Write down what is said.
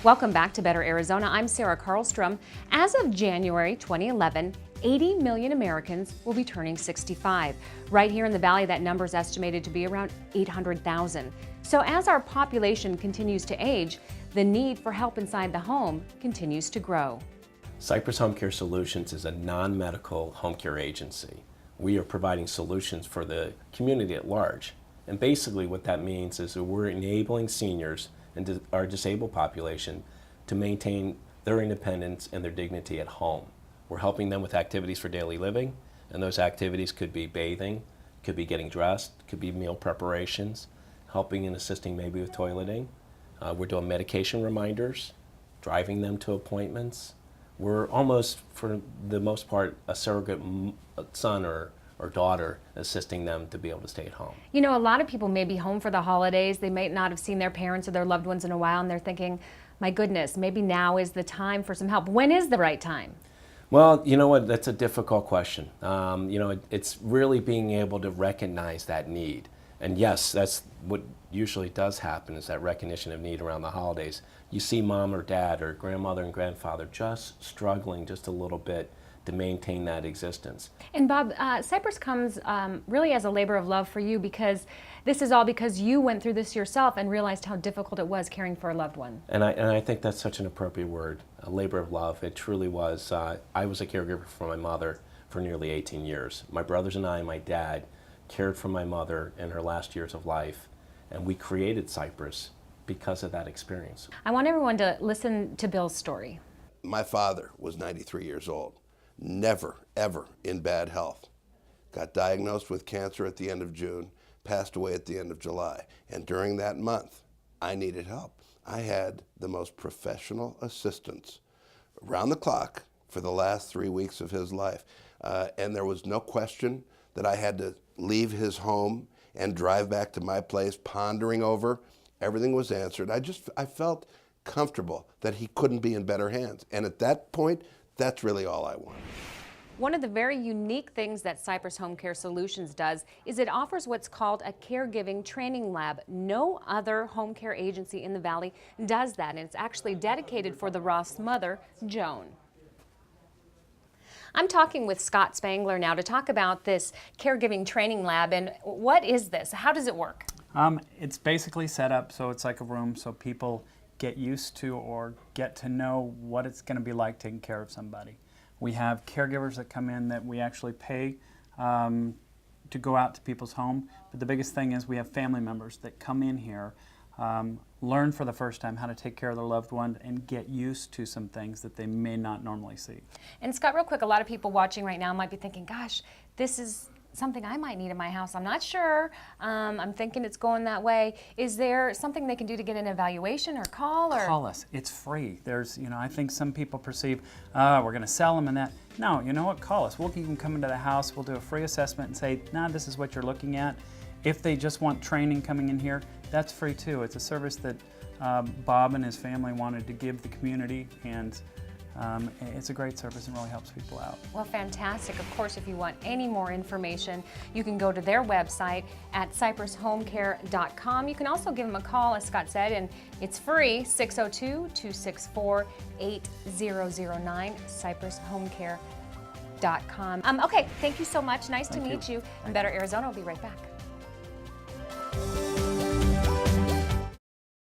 Welcome back to Better Arizona. I'm Sarah Karlstrom. As of January 2011, 80 million Americans will be turning 65. Right here in the Valley, that number is estimated to be around 800,000. So as our population continues to age, the need for help inside the home continues to grow. Cypress Home Care Solutions is a non-medical home care agency. We are providing solutions for the community at large. And basically what that means is that we're enabling seniors and our disabled population to maintain their independence and their dignity at home. We're helping them with activities for daily living, and those activities could be bathing, could be getting dressed, could be meal preparations, helping and assisting maybe with toileting. We're doing medication reminders, driving them to appointments. We're almost, for the most part, a surrogate son or daughter assisting them to be able to stay at home. You know, a lot of people may be home for the holidays. They might not have seen their parents or their loved ones in a while, and they're thinking, my goodness, maybe now is the time for some help. When is the right time? Well, you know what, that's a difficult question. It's really being able to recognize that need. And yes, that's what usually does happen, is that recognition of need around the holidays. You see mom or dad or grandmother and grandfather just struggling just a little bit to maintain that existence. And Bob, Cypress comes really as a labor of love for you, because this is all because you went through this yourself and realized how difficult it was caring for a loved one. And I think that's such an appropriate word, a labor of love. It truly was. I was a caregiver for my mother for nearly 18 years. My brothers and I and my dad cared for my mother in her last years of life, and we created Cypress because of that experience. I want everyone to listen to Bill's story. My father was 93 years old. Never, ever in bad health. Got diagnosed with cancer at the end of June, passed away at the end of July. And during that month, I needed help. I had the most professional assistants around the clock for the last 3 weeks of his life. And there was no question that I had to leave his home and drive back to my place, pondering over. Everything was answered. I felt comfortable that he couldn't be in better hands. And at that point, that's really all I wanted. One of the very unique things that Cypress Home Care Solutions does is it offers what's called a caregiving training lab. No other home care agency in the Valley does that, and it's actually dedicated for the Ross mother, Joan. I'm talking with Scott Spangler now to talk about this caregiving training lab. And what is this? How does it work? It's basically set up so it's like a room so people get used to or get to know what it's going to be like taking care of somebody. We have caregivers that come in that we actually pay to go out to people's home, but the biggest thing is we have family members that come in here, learn for the first time how to take care of their loved one and get used to some things that they may not normally see. And Scott, real quick, a lot of people watching right now might be thinking, gosh, this is something I might need in my house. I'm not sure. I'm thinking it's going that way. Is there something they can do to get an evaluation or call? Or call us. It's free. There's, I think some people perceive we're going to sell them and that. No, you know what? Call us. We'll even come into the house. We'll do a free assessment and say, nah, this is what you're looking at. If they just want training coming in here, that's free too. It's a service that Bob and his family wanted to give the community, and it's a great service and really helps people out. Well, fantastic. Of course, if you want any more information, you can go to their website at cypresshomecare.com. You can also give them a call, as Scott said, and it's free, 602-264-8009, cypresshomecare.com. Okay, thank you so much. Nice to meet you. And Better Arizona will be right back.